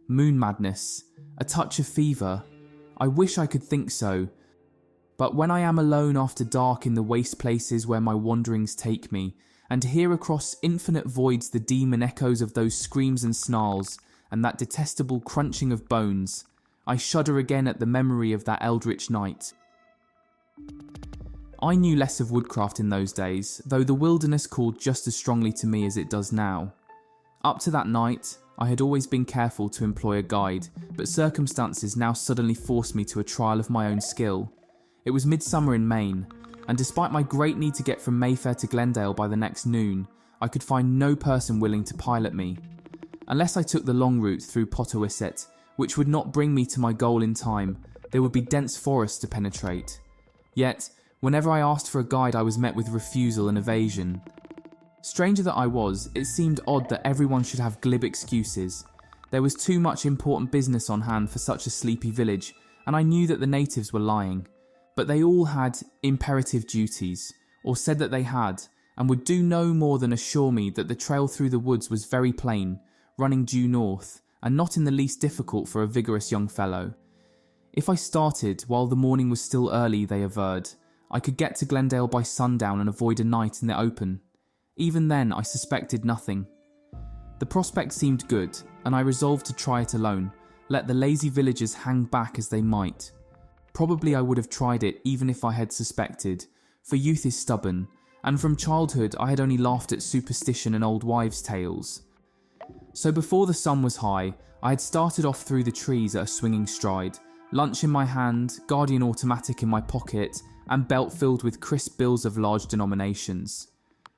moon madness, a touch of fever? I wish I could think so. But when I am alone after dark in the waste places where my wanderings take me, and hear across infinite voids the demon echoes of those screams and snarls, and that detestable crunching of bones, I shudder again at the memory of that eldritch night. I knew less of woodcraft in those days, though the wilderness called just as strongly to me as it does now. Up to that night, I had always been careful to employ a guide, but circumstances now suddenly forced me to a trial of my own skill. It was midsummer in Maine, and despite my great need to get from Mayfair to Glendale by the next noon, I could find no person willing to pilot me. Unless I took the long route through Pottawisset, which would not bring me to my goal in time, there would be dense forests to penetrate. Yet, whenever I asked for a guide, I was met with refusal and evasion. Stranger that I was, it seemed odd that everyone should have glib excuses. There was too much important business on hand for such a sleepy village, and I knew that the natives were lying. But they all had imperative duties, or said that they had, and would do no more than assure me that the trail through the woods was very plain, running due north, and not in the least difficult for a vigorous young fellow. If I started while the morning was still early, they averred, I could get to Glendale by sundown and avoid a night in the open. Even then, I suspected nothing. The prospect seemed good, and I resolved to try it alone, let the lazy villagers hang back as they might. Probably I would have tried it even if I had suspected, for youth is stubborn, and from childhood I had only laughed at superstition and old wives' tales. So before the sun was high, I had started off through the trees at a swinging stride, lunch in my hand, Guardian automatic in my pocket, and belt filled with crisp bills of large denominations.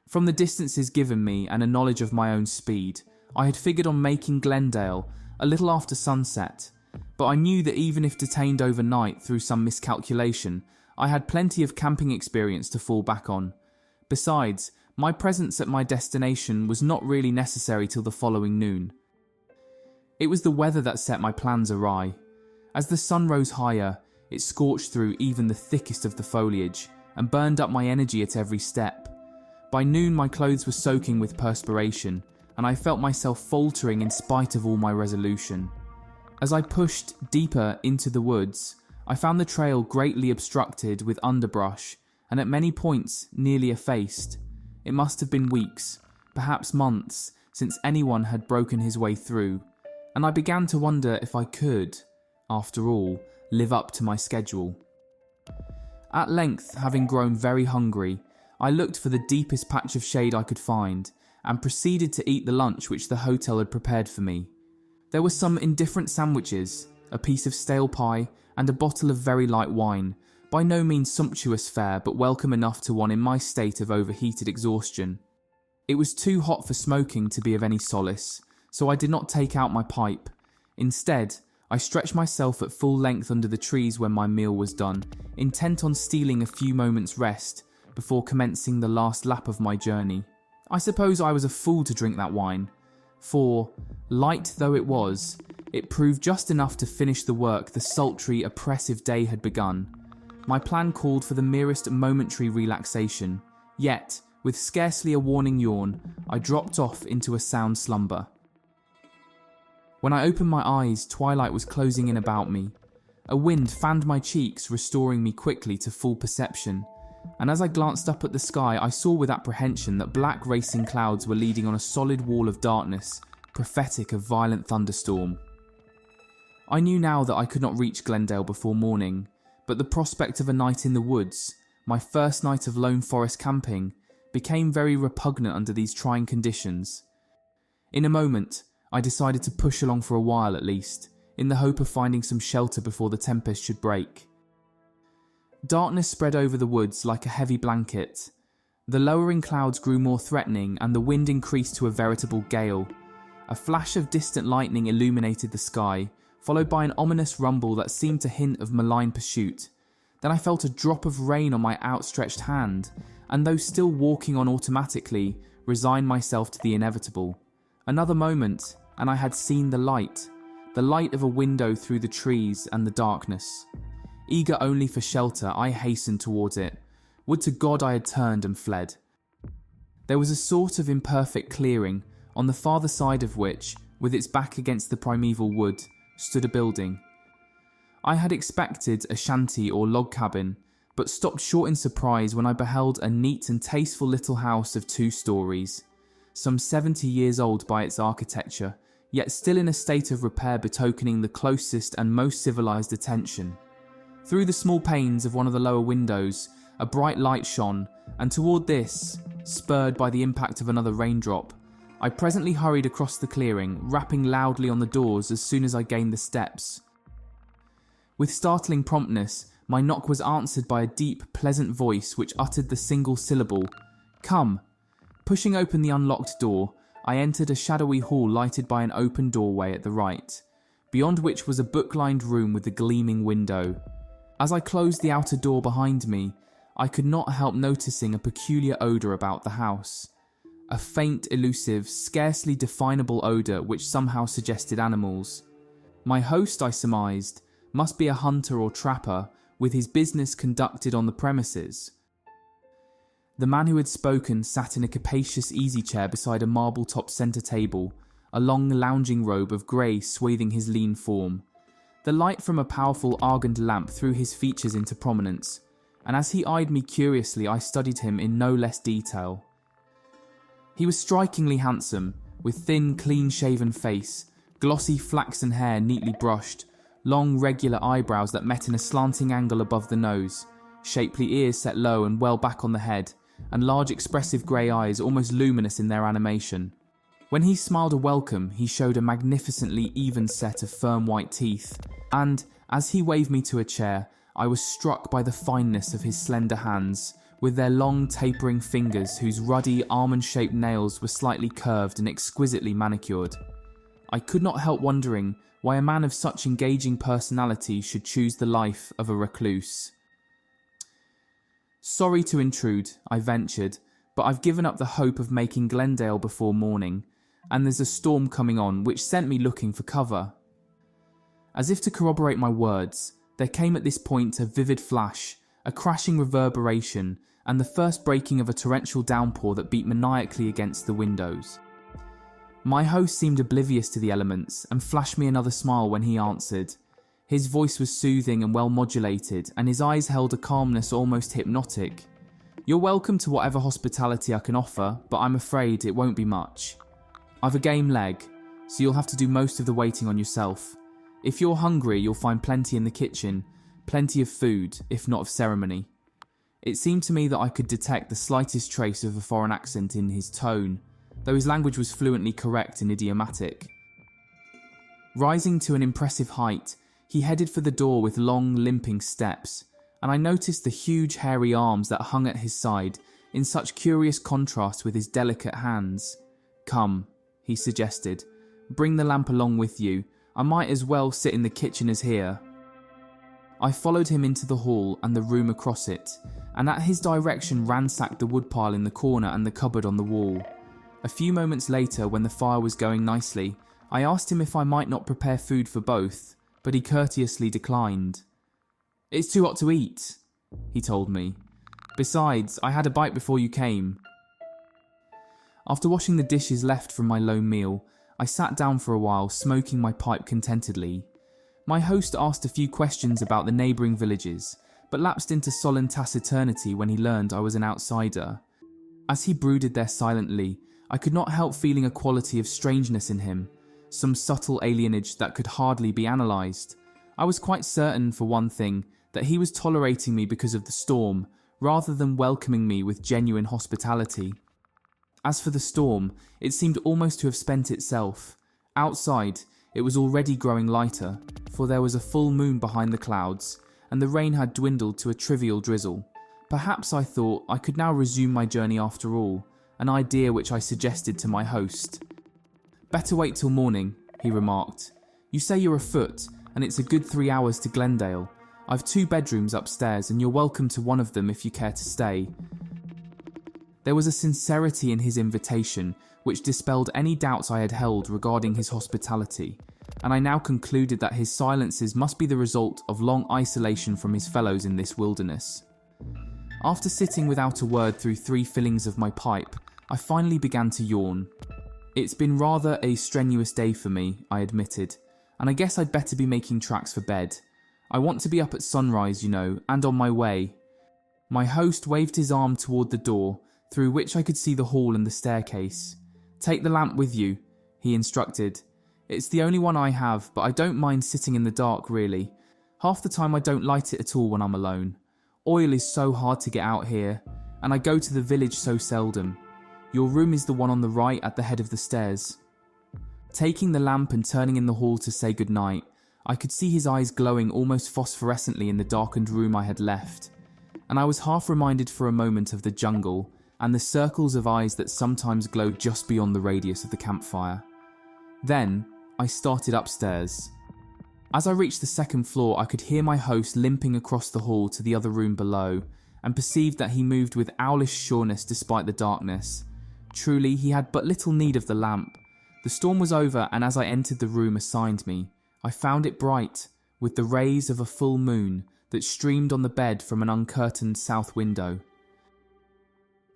From the distances given me and a knowledge of my own speed, I had figured on making Glendale a little after sunset, but I knew that even if detained overnight through some miscalculation, I had plenty of camping experience to fall back on. Besides, my presence at my destination was not really necessary till the following noon. It was the weather that set my plans awry. As the sun rose higher, it scorched through even the thickest of the foliage and burned up my energy at every step. By noon my clothes were soaking with perspiration, and I felt myself faltering in spite of all my resolution. As I pushed deeper into the woods, I found the trail greatly obstructed with underbrush and at many points nearly effaced. It must have been weeks, perhaps months, since anyone had broken his way through, and I began to wonder if I could, after all, live up to my schedule. At length, having grown very hungry, I looked for the deepest patch of shade I could find and proceeded to eat the lunch which the hotel had prepared for me. There were some indifferent sandwiches, a piece of stale pie, and a bottle of very light wine, by no means sumptuous fare, but welcome enough to one in my state of overheated exhaustion. It was too hot for smoking to be of any solace, so I did not take out my pipe. Instead, I stretched myself at full length under the trees when my meal was done, intent on stealing a few moments' rest before commencing the last lap of my journey. I suppose I was a fool to drink that wine, for, light though it was, it proved just enough to finish the work the sultry, oppressive day had begun. My plan called for the merest momentary relaxation, yet, with scarcely a warning yawn, I dropped off into a sound slumber. When I opened my eyes, twilight was closing in about me. A wind fanned my cheeks, restoring me quickly to full perception, and as I glanced up at the sky, I saw with apprehension that black racing clouds were leading on a solid wall of darkness, prophetic of violent thunderstorm. I knew now that I could not reach Glendale before morning, but the prospect of a night in the woods, my first night of lone forest camping, became very repugnant under these trying conditions. In a moment, I decided to push along for a while at least, in the hope of finding some shelter before the tempest should break. Darkness spread over the woods like a heavy blanket. The lowering clouds grew more threatening and the wind increased to a veritable gale. A flash of distant lightning illuminated the sky, followed by an ominous rumble that seemed to hint of malign pursuit. Then I felt a drop of rain on my outstretched hand, and though still walking on automatically, resigned myself to the inevitable. Another moment, and I had seen the light of a window through the trees and the darkness. Eager only for shelter, I hastened towards it. Would to God I had turned and fled. There was a sort of imperfect clearing, on the farther side of which, with its back against the primeval wood, stood a building. I had expected a shanty or log cabin, but stopped short in surprise when I beheld a neat and tasteful little house of 2 stories, some 70 years old by its architecture, yet still in a state of repair betokening the closest and most civilized attention. Through the small panes of one of the lower windows, a bright light shone, and toward this, spurred by the impact of another raindrop, I presently hurried across the clearing, rapping loudly on the doors as soon as I gained the steps. With startling promptness, my knock was answered by a deep, pleasant voice which uttered the single syllable, "Come." Pushing open the unlocked door, I entered a shadowy hall lighted by an open doorway at the right, beyond which was a book-lined room with a gleaming window. As I closed the outer door behind me, I could not help noticing a peculiar odour about the house. A faint, elusive, scarcely definable odour which somehow suggested animals. My host, I surmised, must be a hunter or trapper, with his business conducted on the premises. The man who had spoken sat in a capacious easy chair beside a marble-topped centre table, a long lounging robe of grey swathing his lean form. The light from a powerful argand lamp threw his features into prominence, and as he eyed me curiously I studied him in no less detail. He was strikingly handsome, with thin, clean-shaven face, glossy flaxen hair neatly brushed, long regular eyebrows that met in a slanting angle above the nose, shapely ears set low and well back on the head, and large expressive grey eyes almost luminous in their animation. When he smiled a welcome, he showed a magnificently even set of firm white teeth, and, as he waved me to a chair, I was struck by the fineness of his slender hands, with their long tapering fingers whose ruddy almond-shaped nails were slightly curved and exquisitely manicured. I could not help wondering why a man of such engaging personality should choose the life of a recluse. "Sorry to intrude," I ventured, "but I've given up the hope of making Glendale before morning, and there's a storm coming on which sent me looking for cover." As if to corroborate my words, there came at this point a vivid flash, a crashing reverberation, and the first breaking of a torrential downpour that beat maniacally against the windows. My host seemed oblivious to the elements and flashed me another smile when he answered. His voice was soothing and well modulated, and his eyes held a calmness almost hypnotic. "You're welcome to whatever hospitality I can offer, but I'm afraid it won't be much. I've a game leg, so you'll have to do most of the waiting on yourself. If you're hungry, you'll find plenty in the kitchen, plenty of food, if not of ceremony." It seemed to me that I could detect the slightest trace of a foreign accent in his tone, though his language was fluently correct and idiomatic. Rising to an impressive height, he headed for the door with long, limping steps, and I noticed the huge hairy arms that hung at his side in such curious contrast with his delicate hands. "Come," he suggested, "bring the lamp along with you. I might as well sit in the kitchen as here." I followed him into the hall and the room across it, and at his direction ransacked the woodpile in the corner and the cupboard on the wall. A few moments later, when the fire was going nicely, I asked him if I might not prepare food for both, but he courteously declined. "It's too hot to eat," he told me. "Besides, I had a bite before you came." After washing the dishes left from my lone meal, I sat down for a while, smoking my pipe contentedly. My host asked a few questions about the neighbouring villages, but lapsed into sullen taciturnity when he learned I was an outsider. As he brooded there silently, I could not help feeling a quality of strangeness in him, some subtle alienage that could hardly be analysed. I was quite certain, for one thing, that he was tolerating me because of the storm, rather than welcoming me with genuine hospitality. As for the storm, it seemed almost to have spent itself. Outside, it was already growing lighter, for there was a full moon behind the clouds, and the rain had dwindled to a trivial drizzle. Perhaps, I thought, I could now resume my journey after all, an idea which I suggested to my host. "Better wait till morning," he remarked. "You say you're afoot, and it's a good 3 hours to Glendale. I've 2 bedrooms upstairs, and you're welcome to one of them if you care to stay." There was a sincerity in his invitation which dispelled any doubts I had held regarding his hospitality, and I now concluded that his silences must be the result of long isolation from his fellows in this wilderness. After sitting without a word through 3 fillings of my pipe, I finally began to yawn. It's been rather a strenuous day for me, I admitted, and I guess I'd better be making tracks for bed. I want to be up at sunrise, you know, and on my way. My host waved his arm toward the door, through which I could see the hall and the staircase. Take the lamp with you, he instructed. It's the only one I have, but I don't mind sitting in the dark, really. Half the time I don't light it at all when I'm alone. Oil is so hard to get out here, and I go to the village so seldom. Your room is the one on the right at the head of the stairs. Taking the lamp and turning in the hall to say goodnight, I could see his eyes glowing almost phosphorescently in the darkened room I had left, and I was half reminded for a moment of the jungle and the circles of eyes that sometimes glowed just beyond the radius of the campfire. Then, I started upstairs. As I reached the second floor, I could hear my host limping across the hall to the other room below, and perceived that he moved with owlish sureness despite the darkness. Truly, he had but little need of the lamp. The storm was over, and as I entered the room assigned me, I found it bright, with the rays of a full moon that streamed on the bed from an uncurtained south window.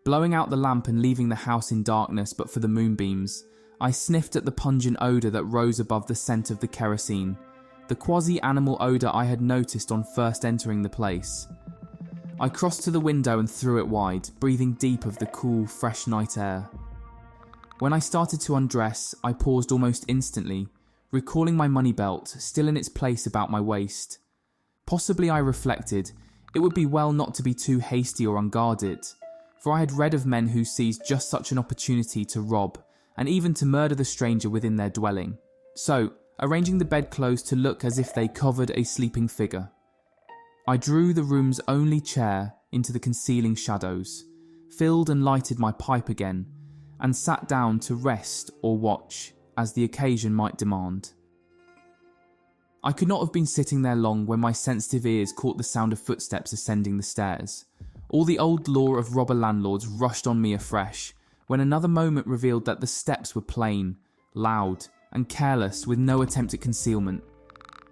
Blowing out the lamp and leaving the house in darkness but for the moonbeams, I sniffed at the pungent odour that rose above the scent of the kerosene, the quasi-animal odour I had noticed on first entering the place. I crossed to the window and threw it wide, breathing deep of the cool, fresh night air. When I started to undress, I paused almost instantly, recalling my money belt still in its place about my waist. Possibly, I reflected, it would be well not to be too hasty or unguarded, for I had read of men who seized just such an opportunity to rob, and even to murder the stranger within their dwelling. So, arranging the bedclothes to look as if they covered a sleeping figure, I drew the room's only chair into the concealing shadows, filled and lighted my pipe again, and sat down to rest or watch, as the occasion might demand. I could not have been sitting there long when my sensitive ears caught the sound of footsteps ascending the stairs. All the old lore of robber landlords rushed on me afresh, when another moment revealed that the steps were plain, loud, and careless, with no attempt at concealment,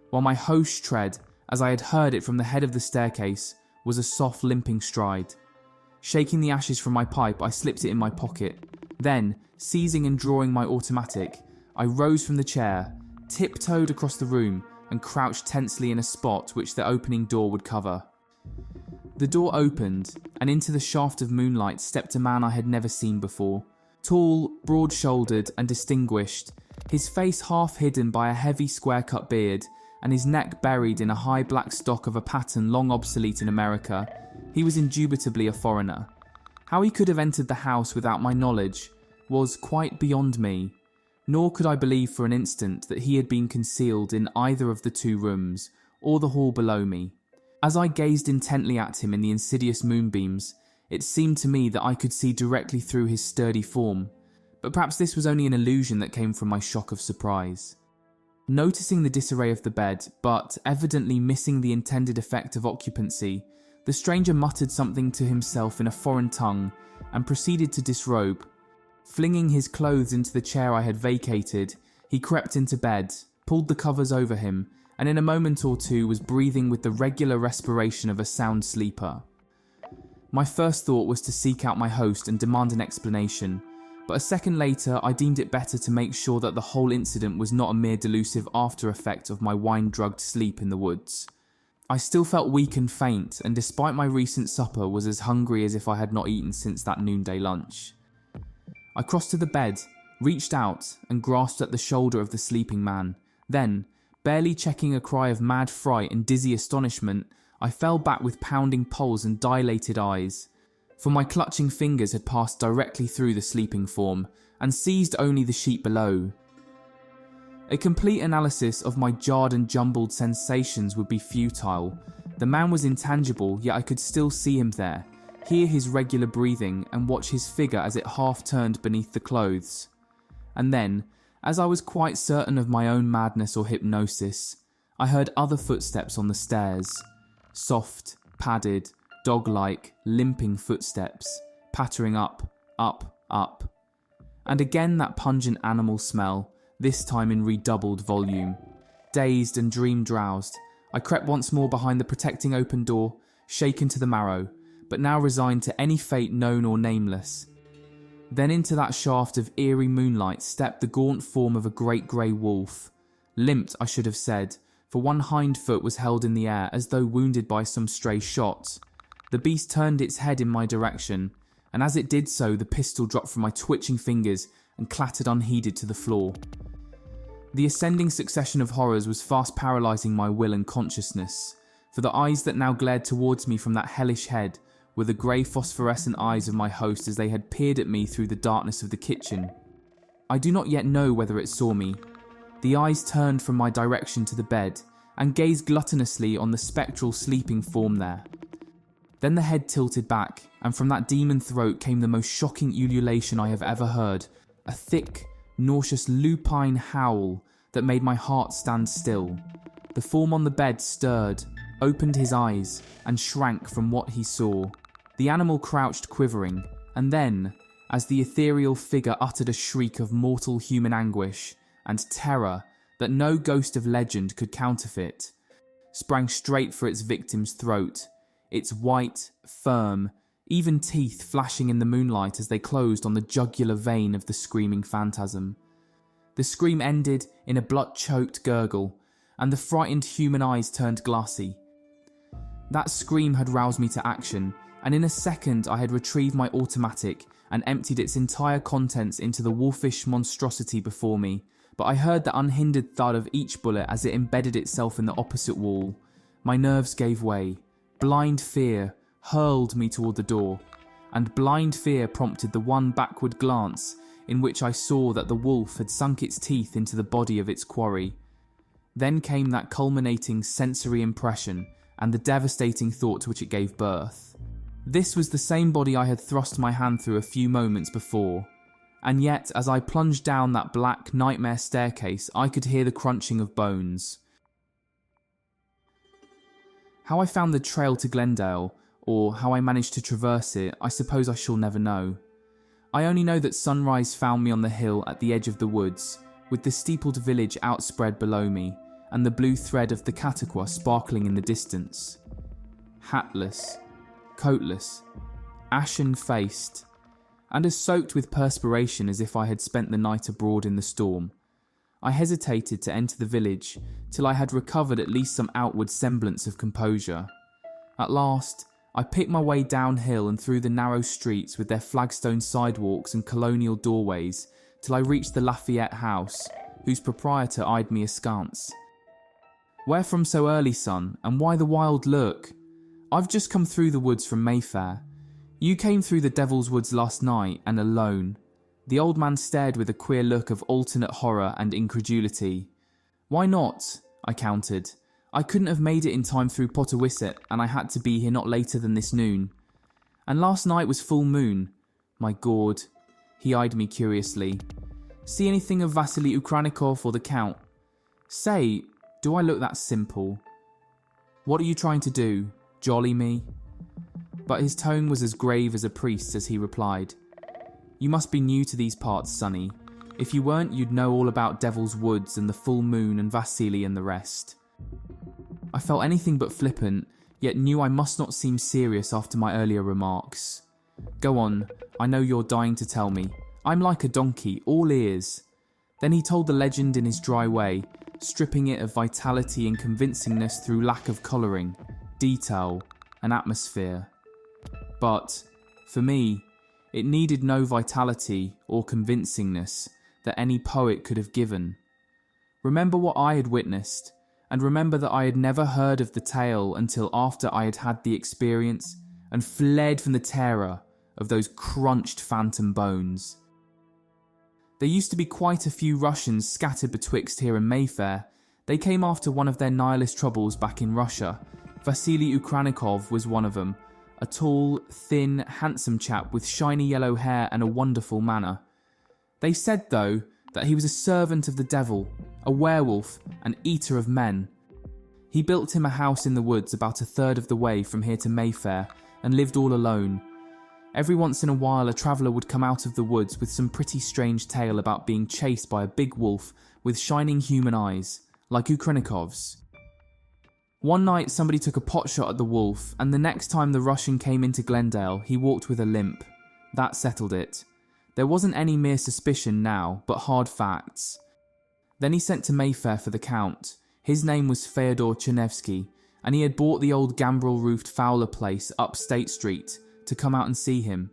while my host's tread, as I had heard it from the head of the staircase, was a soft limping stride. Shaking the ashes from my pipe, I slipped it in my pocket. Then, seizing and drawing my automatic, I rose from the chair, tiptoed across the room, and crouched tensely in a spot which the opening door would cover. The door opened, and into the shaft of moonlight stepped a man I had never seen before. Tall, broad-shouldered, and distinguished, his face half hidden by a heavy square-cut beard, and his neck buried in a high black stock of a pattern long obsolete in America, he was indubitably a foreigner. How he could have entered the house without my knowledge was quite beyond me, nor could I believe for an instant that he had been concealed in either of the two rooms, or the hall below me. As I gazed intently at him in the insidious moonbeams, it seemed to me that I could see directly through his sturdy form, but perhaps this was only an illusion that came from my shock of surprise. Noticing the disarray of the bed, but evidently missing the intended effect of occupancy, the stranger muttered something to himself in a foreign tongue and proceeded to disrobe. Flinging his clothes into the chair I had vacated, he crept into bed, pulled the covers over him, and in a moment or two was breathing with the regular respiration of a sound sleeper. My first thought was to seek out my host and demand an explanation, but a second later I deemed it better to make sure that the whole incident was not a mere delusive after effect of my wine-drugged sleep in the woods. I still felt weak and faint, and despite my recent supper was as hungry as if I had not eaten since that noonday lunch. I crossed to the bed, reached out, and grasped at the shoulder of the sleeping man. Then, barely checking a cry of mad fright and dizzy astonishment, I fell back with pounding pulse and dilated eyes, for my clutching fingers had passed directly through the sleeping form and seized only the sheet below. A complete analysis of my jarred and jumbled sensations would be futile. The man was intangible, yet I could still see him there, hear his regular breathing, and watch his figure as it half turned beneath the clothes. And then, as I was quite certain of my own madness or hypnosis, I heard other footsteps on the stairs. Soft, padded, dog-like, limping footsteps, pattering up, up, up. And again that pungent animal smell, this time in redoubled volume. Dazed and dream-drowsed, I crept once more behind the protecting open door, shaken to the marrow, but now resigned to any fate known or nameless. Then into that shaft of eerie moonlight stepped the gaunt form of a great grey wolf. Limped, I should have said, for one hind foot was held in the air as though wounded by some stray shot. The beast turned its head in my direction, and as it did so, the pistol dropped from my twitching fingers and clattered unheeded to the floor. The ascending succession of horrors was fast paralysing my will and consciousness, for the eyes that now glared towards me from that hellish head were the grey phosphorescent eyes of my host as they had peered at me through the darkness of the kitchen. I do not yet know whether it saw me. The eyes turned from my direction to the bed and gazed gluttonously on the spectral sleeping form there. Then the head tilted back, and from that demon throat came the most shocking ululation I have ever heard, a thick, nauseous lupine howl that made my heart stand still. The form on the bed stirred, opened his eyes, and shrank from what he saw. The animal crouched quivering, and then, as the ethereal figure uttered a shriek of mortal human anguish and terror that no ghost of legend could counterfeit, sprang straight for its victim's throat, its white, firm, even teeth flashing in the moonlight as they closed on the jugular vein of the screaming phantasm. The scream ended in a blood-choked gurgle, and the frightened human eyes turned glassy. That scream had roused me to action, and in a second I had retrieved my automatic and emptied its entire contents into the wolfish monstrosity before me, but I heard the unhindered thud of each bullet as it embedded itself in the opposite wall. My nerves gave way. Blind fear hurled me toward the door, and blind fear prompted the one backward glance in which I saw that the wolf had sunk its teeth into the body of its quarry. Then came that culminating sensory impression and the devastating thought to which it gave birth. This was the same body I had thrust my hand through a few moments before, and yet as I plunged down that black nightmare staircase I could hear the crunching of bones. How I found the trail to Glendale, or how I managed to traverse it, I suppose I shall never know. I only know that sunrise found me on the hill at the edge of the woods, with the steepled village outspread below me, and the blue thread of the Chautauqua sparkling in the distance. Hatless, coatless, ashen-faced, and as soaked with perspiration as if I had spent the night abroad in the storm, I hesitated to enter the village till I had recovered at least some outward semblance of composure. At last, I picked my way downhill and through the narrow streets with their flagstone sidewalks and colonial doorways till I reached the Lafayette house, whose proprietor eyed me askance. "Where from so early, son, and why the wild look? I've just come through the woods from Mayfair. You came through the Devil's Woods last night, and alone." The old man stared with a queer look of alternate horror and incredulity. "Why not?" I countered. "I couldn't have made it in time through Pottawisset, and I had to be here not later than this noon. And last night was full moon. My God." He eyed me curiously. "See anything of Vasily Ukranikov or the Count? Say, do I look that simple? What are you trying to do? Jolly me?" But his tone was as grave as a priest's as he replied, "You must be new to these parts, sonny. If you weren't, you'd know all about Devil's Woods and the full moon and Vasily and the rest." I felt anything but flippant, yet knew I must not seem serious after my earlier remarks. "Go on, I know you're dying to tell me. I'm like a donkey, all ears." Then he told the legend in his dry way, stripping it of vitality and convincingness through lack of colouring, detail, and atmosphere. But, for me, it needed no vitality or convincingness that any poet could have given. Remember what I had witnessed, and remember that I had never heard of the tale until after I had had the experience and fled from the terror of those crunched phantom bones. There used to be quite a few Russians scattered betwixt here and Mayfair. They came after one of their nihilist troubles back in Russia. Vasily Ukranikov was one of them, a tall, thin, handsome chap with shiny yellow hair and a wonderful manner. They said, though, that he was a servant of the devil, a werewolf, an eater of men. He built him a house in the woods about a third of the way from here to Mayfair and lived all alone. Every once in a while a traveller would come out of the woods with some pretty strange tale about being chased by a big wolf with shining human eyes, like Ukranikov's. One night somebody took a pot shot at the wolf, and the next time the Russian came into Glendale he walked with a limp. That settled it. There wasn't any mere suspicion now, but hard facts. Then he sent to Mayfair for the Count. His name was Fyodor Chernevsky, and he had bought the old gambrel-roofed Fowler place up State Street to come out and see him.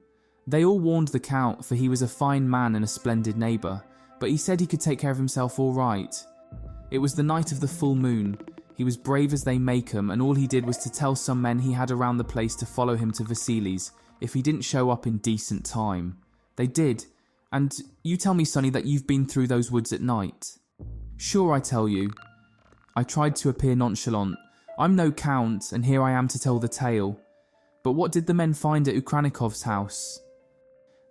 They all warned the Count, for he was a fine man and a splendid neighbour, but he said he could take care of himself all right. It was the night of the full moon. He was brave as they make 'em, and all he did was to tell some men he had around the place to follow him to Vasily's if he didn't show up in decent time. They did. And you tell me, Sonny, that you've been through those woods at night. Sure, I tell you. I tried to appear nonchalant. I'm no count, and here I am to tell the tale. But what did the men find at Ukranikov's house?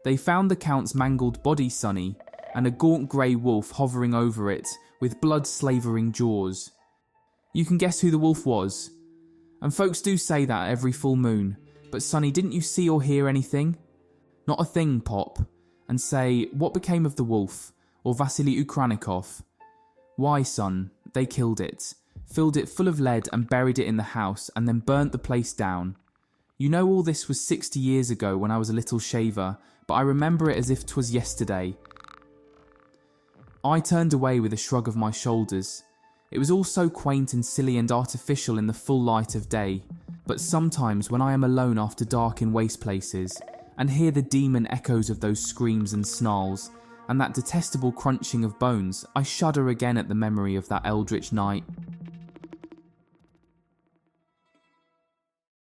They found the Count's mangled body, Sonny, and a gaunt grey wolf hovering over it, with blood-slavering jaws. You can guess who the wolf was. And folks do say that every full moon. But Sonny, didn't you see or hear anything? Not a thing, Pop. And say, what became of the wolf, or Vasily Ukranikov? Why, son, they killed it, filled it full of lead and buried it in the house, and then burnt the place down. You know all this was 60 years ago when I was a little shaver, but I remember it as if 'twas yesterday. I turned away with a shrug of my shoulders. It was all so quaint and silly and artificial in the full light of day, but sometimes when I am alone after dark in waste places, and hear the demon echoes of those screams and snarls, and that detestable crunching of bones, I shudder again at the memory of that eldritch night.